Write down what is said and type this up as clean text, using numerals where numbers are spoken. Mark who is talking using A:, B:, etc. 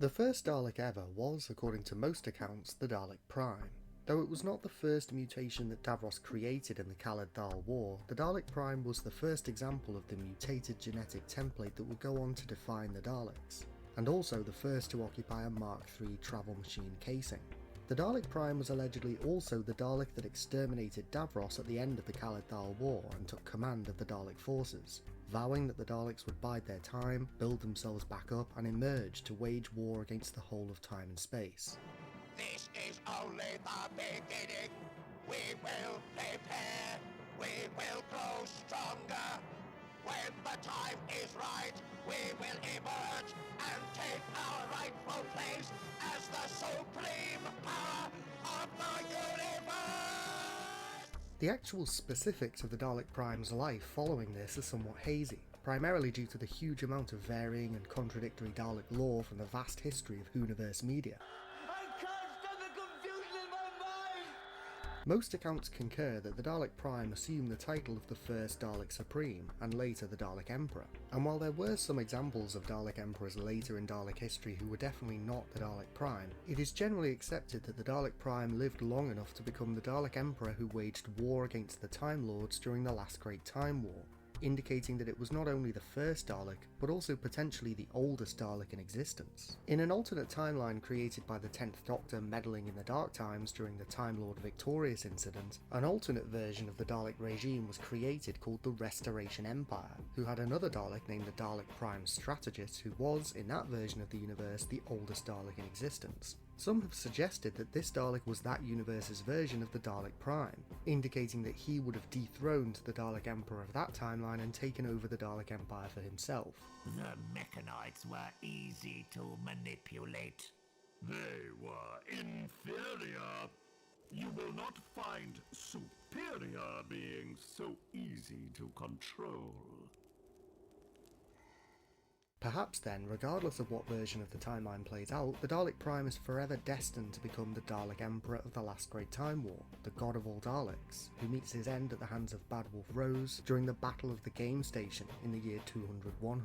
A: The first Dalek ever was, according to most accounts, the Dalek Prime. Though it was not the first mutation that Davros created in the Khaled-Dal War, the Dalek Prime was the first example of the mutated genetic template that would go on to define the Daleks, and also the first to occupy a Mark III travel machine casing. The Dalek Prime was allegedly also the Dalek that exterminated Davros at the end of the Khaled-Dal War and took command of the Dalek forces, vowing that the Daleks would bide their time, build themselves back up, and emerge to wage war against the whole of time and space.
B: This is only the beginning. We will prepare. We will grow stronger. When the time is right, we will emerge and take our rightful place as the supreme power of the universe!
A: The actual specifics of the Dalek Prime's life following this are somewhat hazy, primarily due to the huge amount of varying and contradictory Dalek lore from the vast history of Whoniverse media. Most accounts concur that the Dalek Prime assumed the title of the first Dalek Supreme, and later the Dalek Emperor. And while there were some examples of Dalek Emperors later in Dalek history who were definitely not the Dalek Prime, it is generally accepted that the Dalek Prime lived long enough to become the Dalek Emperor who waged war against the Time Lords during the Last Great Time War, indicating that it was not only the first Dalek, but also potentially the oldest Dalek in existence. In an alternate timeline created by the 10th Doctor meddling in the Dark Times during the Time Lord Victorious incident, an alternate version of the Dalek regime was created called the Restoration Empire, who had another Dalek named the Dalek Prime Strategist, who was, in that version of the universe, the oldest Dalek in existence. Some have suggested that this Dalek was that universe's version of the Dalek Prime, indicating that he would have dethroned the Dalek Emperor of that timeline and taken over the Dalek Empire for himself.
C: The mechanites were easy to manipulate.
D: They were inferior. You will not find superior beings so easy to control.
A: Perhaps then, regardless of what version of the timeline plays out, the Dalek Prime is forever destined to become the Dalek Emperor of the Last Great Time War, the god of all Daleks, who meets his end at the hands of Bad Wolf Rose during the Battle of the Game Station in the year 200-100.